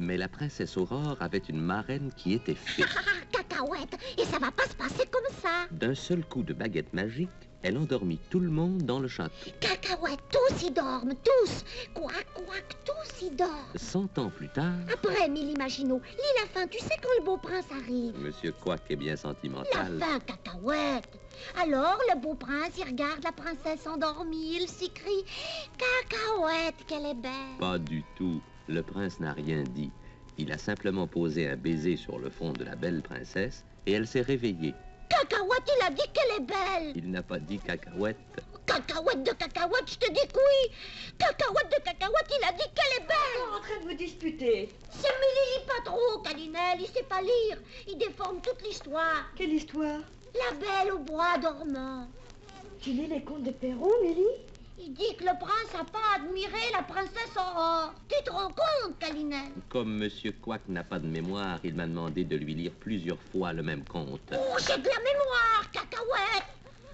Mais la princesse Aurore avait une marraine qui était fée. Cacahuète, et ça va pas se passer comme ça. D'un seul coup de baguette magique, elle endormit tout le monde dans le château. Cacahuète, tous y dorment, tous. Quack, quack, tous y dorment. 100 ans plus tard, Après, Mille Maginot, lis la fin, tu sais quand le beau prince arrive. Monsieur Quack est bien La sentimental. fin, Cacahuète. Alors, le beau prince, il regarde la princesse endormie, il s'écrie « Cacahuète, qu'elle est belle !» Pas du tout. Le prince n'a rien dit. Il a simplement posé un baiser sur le front de la belle princesse et elle s'est réveillée. Cacahuète, il a dit qu'elle est belle. Il n'a pas dit cacahuète. Cacahuète de cacahuète, je te dis que oui. Cacahuète de cacahuète, il a dit qu'elle est belle. En train de vous disputer. C'est Mélie pas trop, Calinelle, il sait pas lire. Il déforme toute l'histoire. Quelle histoire? La belle au bois dormant. Tu lis les contes de Perrault, Mélie? Il dit que le prince n'a pas admiré la princesse Aurore. Tu te rends compte, Calinelle? Comme Monsieur Quack n'a pas de mémoire, il m'a demandé de lui lire plusieurs fois le même conte. Oh, j'ai de la mémoire, Cacahuète.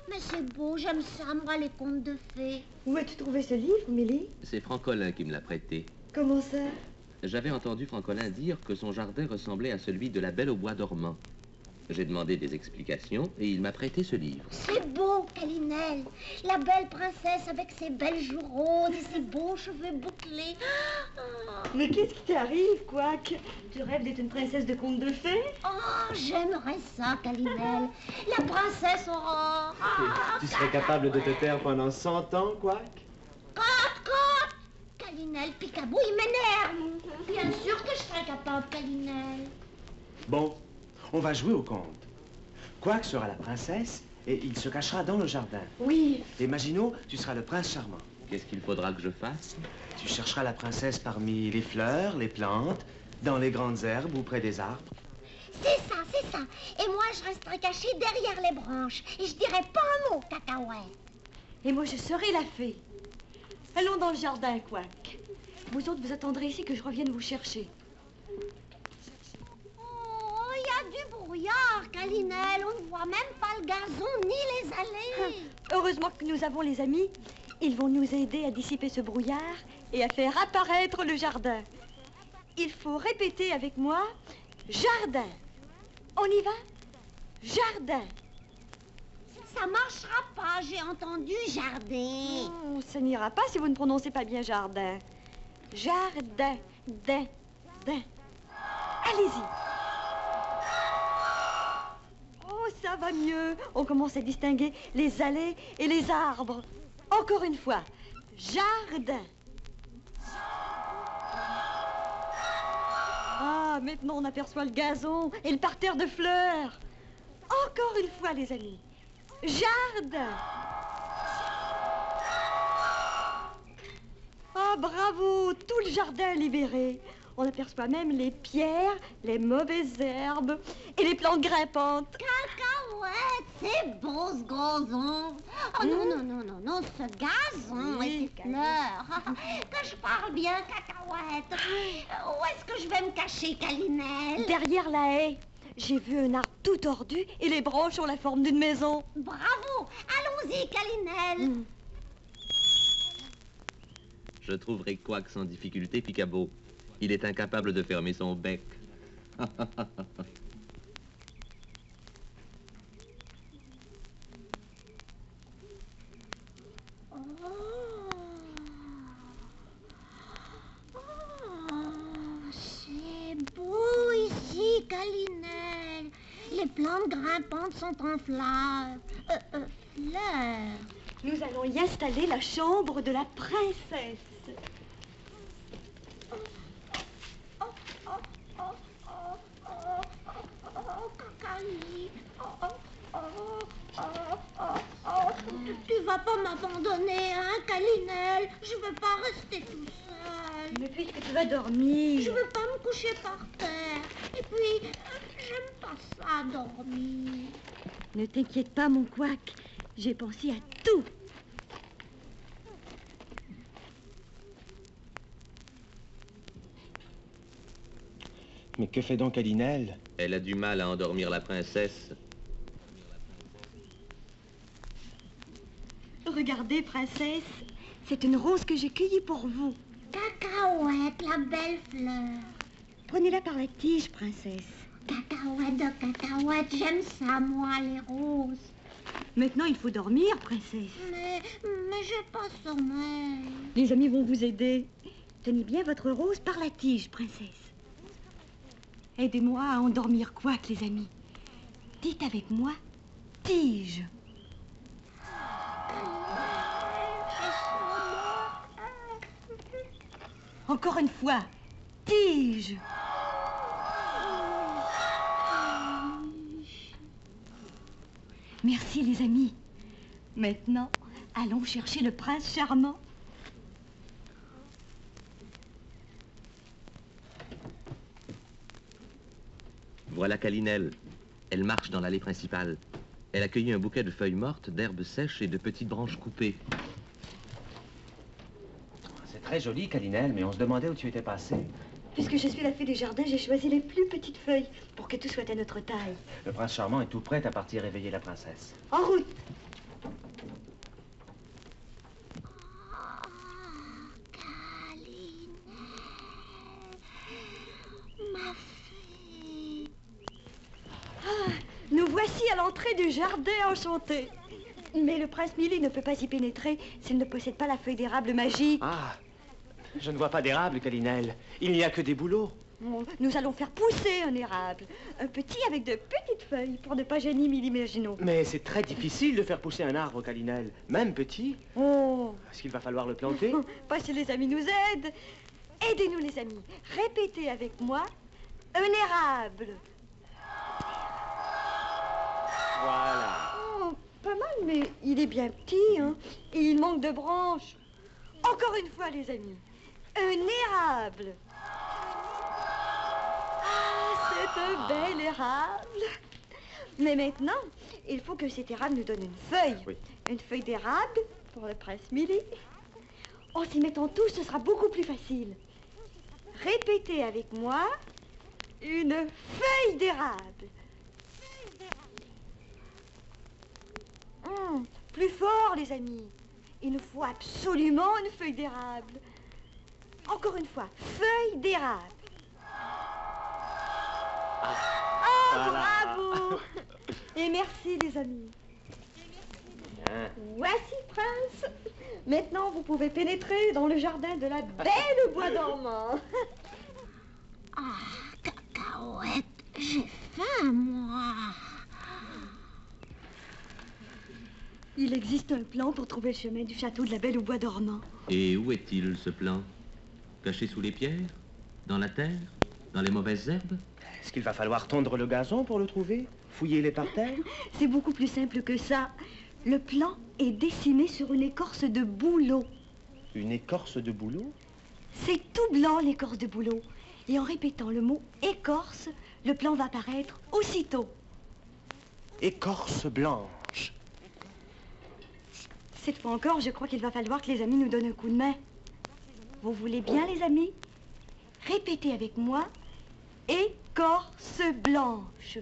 Mais c'est beau, j'aime ça, moi, les contes de fées. Où as-tu trouvé ce livre, Mélie? C'est Francolin qui me l'a prêté. Comment ça? J'avais entendu Francolin dire que son jardin ressemblait à celui de la Belle au bois dormant. J'ai demandé des explications et il m'a prêté ce livre. C'est beau, Calinelle. La belle princesse avec ses belles joues roses et ses beaux cheveux bouclés. Oh, Mais qu'est-ce qui t'arrive, Quack? Tu rêves d'être une princesse de conte de fées? oh, j'aimerais ça, Calinelle. La princesse Aurore. Tu serais capable de te taire pendant 100 ans, Quack? Cote. Calinelle, Picabou, il m'énerve. Bien sûr que je serais capable, Calinelle. Bon, on va jouer au conte. Quack sera la princesse et il se cachera dans le jardin. Oui. Et Maginot, tu seras le prince charmant. Qu'est-ce qu'il faudra que je fasse? Tu chercheras la princesse parmi les fleurs, les plantes, dans les grandes herbes ou près des arbres. C'est ça, c'est ça. Et moi, je resterai cachée derrière les branches. Et je dirai pas un mot, Cacahuète. Et moi, je serai la fée. Allons dans le jardin, Quack. Vous autres, vous attendrez ici que je revienne vous chercher. Oh, il y a du brouillard, Calinelle. On ne voit même pas le gazon ni les allées. Heureusement que nous avons les amis. Ils vont nous aider à dissiper ce brouillard et à faire apparaître le jardin. Il faut répéter avec moi « jardin ». On y va? Jardin. Ça marchera pas, j'ai entendu jardin. Oh, ça n'ira pas si vous ne prononcez pas bien jardin. Jardin, din. Allez-y. Oh, ça va mieux. On commence à distinguer les allées et les arbres. Encore une fois. Jardin. Ah, maintenant on aperçoit le gazon et le parterre de fleurs. Encore une fois, les amis. Jardin. Ah, bravo, tout le jardin libéré. On aperçoit même les pierres, les mauvaises herbes et les plantes grimpantes. Cacahuète, c'est beau ce gazon. Oh non, ce gazon Oui, et ces fleurs. Que je parle bien, Cacahuète. Où est-ce que je vais me cacher, Calinelle? Derrière la haie, j'ai vu un arbre tout tordu et les branches ont la forme d'une maison. Bravo, allons-y, Calinelle. Je trouverai Quack sans difficulté, Picabou. Il est incapable de fermer son bec. C'est beau ici, Calinelle. Les plantes grimpantes sont en fleurs. Fleurs. Nous allons y installer la chambre de la princesse. Cacali. Tu vas pas m'abandonner, hein, Calinelle? Je veux pas rester tout seul. Mais puisque tu vas dormir... Je veux pas me coucher par terre. Et puis, j'aime pas ça, dormir. Ne t'inquiète pas, mon Quack. J'ai pensé à tout. Mais que fait donc Calinelle? Elle a du mal à endormir la princesse. Regardez, princesse. C'est une rose que j'ai cueillie pour vous. Cacahuète, la belle fleur. Prenez-la par la tige, princesse. Cacahuète de cacahuète, j'aime ça, moi, les roses. Maintenant, il faut dormir, princesse. Mais j'ai pas sommeil. Les amis vont vous aider. Tenez bien votre rose par la tige, princesse. Aidez-moi à endormir Quack, les amis. Dites avec moi, tige. Encore une fois, tige. Merci, les amis. Maintenant, allons chercher le prince charmant. Voilà Calinelle. Elle marche dans l'allée principale. Elle a cueilli un bouquet de feuilles mortes, d'herbes sèches et de petites branches coupées. C'est très joli, Calinelle, mais on se demandait où tu étais passée. Puisque je suis la fée des jardins, j'ai choisi les plus petites feuilles pour que tout soit à notre taille. Le prince charmant est tout prêt à partir réveiller la princesse. En route! Calinelle, ma fille. Nous voici à l'entrée du jardin enchanté. Mais le prince Milly ne peut pas y pénétrer s'il ne possède pas la feuille d'érable magique. Ah, je ne vois pas d'érable, Calinelle. Il n'y a que des bouleaux. Oh, nous allons faire pousser un érable. Un petit avec de petites feuilles pour ne pas gêner Milly Mégino. Mais c'est très difficile de faire pousser un arbre, Calinelle, même petit. Oh, Est-ce qu'il va falloir le planter? pas si les amis nous aident. Aidez-nous, les amis. Répétez avec moi, un érable. Voilà. Oh, pas mal, mais il est bien petit, hein. Et il manque de branches. Encore une fois, les amis. Un érable. Ah, c'est un bel érable. Mais maintenant, il faut que cet érable nous donne une feuille. Oui. Une feuille d'érable pour le prince Milly. En s'y mettant tous, ce sera beaucoup plus facile. Répétez avec moi, une feuille d'érable. Plus fort, les amis. Il nous faut absolument une feuille d'érable. Encore une fois, feuille d'érable. Voilà. Bravo. Et merci, les amis. Bien. Voici, prince. Maintenant, vous pouvez pénétrer dans le jardin de la belle bois dormant. Ah, cacahuète, j'ai faim, moi. Il existe un plan pour trouver le chemin du château de la Belle au bois dormant. Et où est-il, ce plan? Caché sous les pierres? Dans la terre? Dans les mauvaises herbes? Est-ce qu'il va falloir tondre le gazon pour le trouver? Fouiller les parterres? C'est beaucoup plus simple que ça. Le plan est dessiné sur une écorce de bouleau. Une écorce de bouleau? C'est tout blanc, l'écorce de bouleau. Et en répétant le mot écorce, le plan va apparaître aussitôt. Écorce blanche. Cette fois encore, je crois qu'il va falloir que les amis nous donnent un coup de main. Vous voulez bien, les amis? Répétez avec moi. Écorce blanche.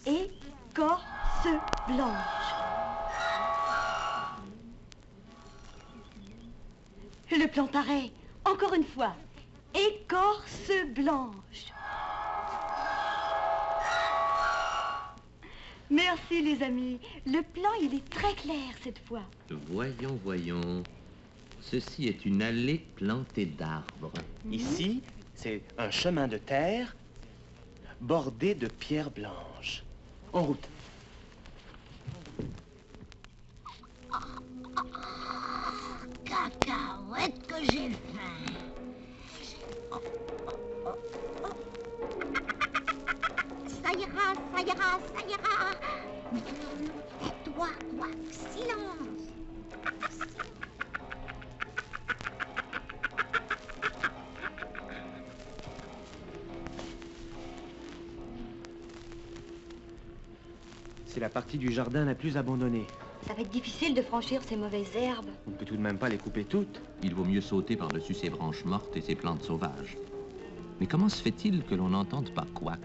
Écorce blanche. Le plan paraît. Encore une fois. Écorce blanche. Merci, les amis. Le plan, il est très clair cette fois. Voyons, voyons. Ceci est une allée plantée d'arbres. Ici, c'est un chemin de terre bordé de pierres blanches. En route. Cacahuète que j'ai faim. Ça ira, ça ira, ça ira. Tais-toi, quoi. Silence. C'est la partie du jardin la plus abandonnée. Ça va être difficile de franchir ces mauvaises herbes. On ne peut tout de même pas les couper toutes. Il vaut mieux sauter par-dessus ces branches mortes et ces plantes sauvages. Mais comment se fait-il que l'on n'entende pas Quack?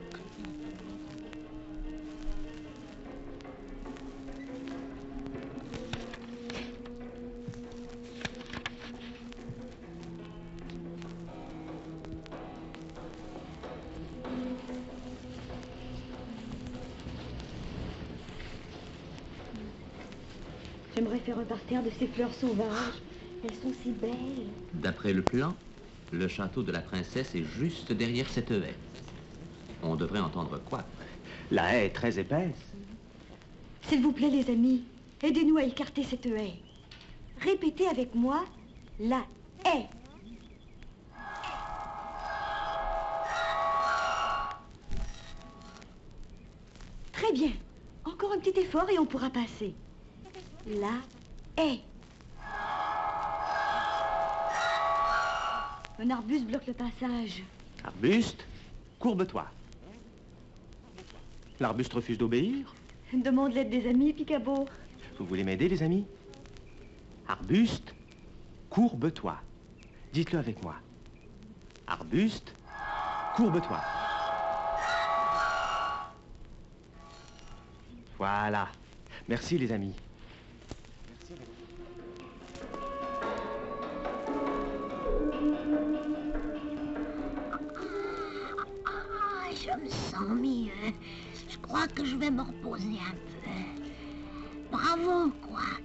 J'aimerais faire un parterre de ces fleurs sauvages. Elles sont si belles. D'après le plan, le château de la princesse est juste derrière cette haie. On devrait entendre quoi? La haie est très épaisse. S'il vous plaît, les amis, aidez-nous à écarter cette haie. Répétez avec moi la haie. Très bien. Encore un petit effort et on pourra passer. La haie. Un arbuste bloque le passage. Arbuste, courbe-toi. L'arbuste refuse d'obéir. Demande l'aide des amis, Picabo. Vous voulez m'aider, les amis? Arbuste, courbe-toi. Dites-le avec moi. Arbuste, courbe-toi. Voilà. Merci, les amis. Ah, je me sens mieux. Je crois que je vais me reposer un peu. Bravo, Quack.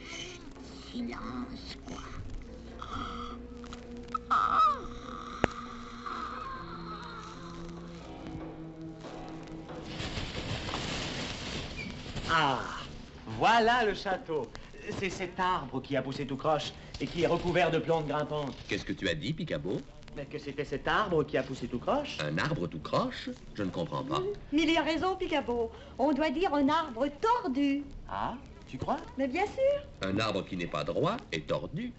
Chut, silence, Quack. Ah. Ah, voilà le château. C'est cet arbre qui a poussé tout croche et qui est recouvert de plantes grimpantes. Qu'est-ce que tu as dit, Picabo? Mais que c'était cet arbre qui a poussé tout croche? Un arbre tout croche? Je ne comprends pas. Mais il a raison, Picabo. On doit dire un arbre tordu. Ah, tu crois? Mais bien sûr. Un arbre qui n'est pas droit est tordu.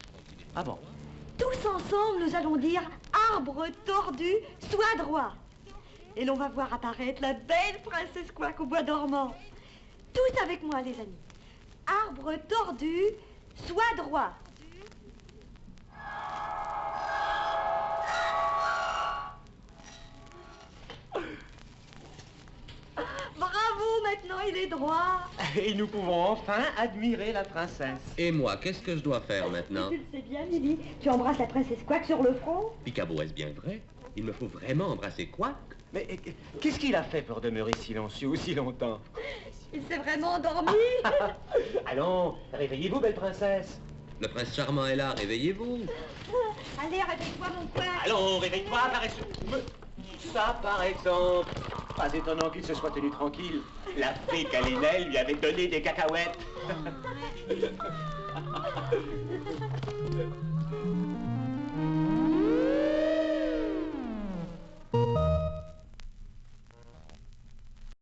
Ah bon? Tous ensemble, nous allons dire arbre tordu, sois droit. Et l'on va voir apparaître la belle princesse Quack au bois dormant. Tous avec moi, les amis. Arbre tordu, sois droit. Bravo, maintenant il est droit. Et nous pouvons enfin admirer la princesse. Et moi, qu'est-ce que je dois faire maintenant? Tu le sais bien, Lily. Tu embrasses la princesse Quack sur le front. Picabo, est-ce bien vrai? Il me faut vraiment embrasser Quack? Mais qu'est-ce qu'il a fait pour demeurer silencieux aussi longtemps? Il s'est vraiment endormi. Allons, réveillez-vous, belle princesse. Le prince charmant est là, réveillez-vous. Allez, réveille-toi, mon Quack. Allons, réveille-toi, par exemple. Ça, par exemple. Pas étonnant qu'il se soit tenu tranquille. La fée Calinelle lui avait donné des cacahuètes.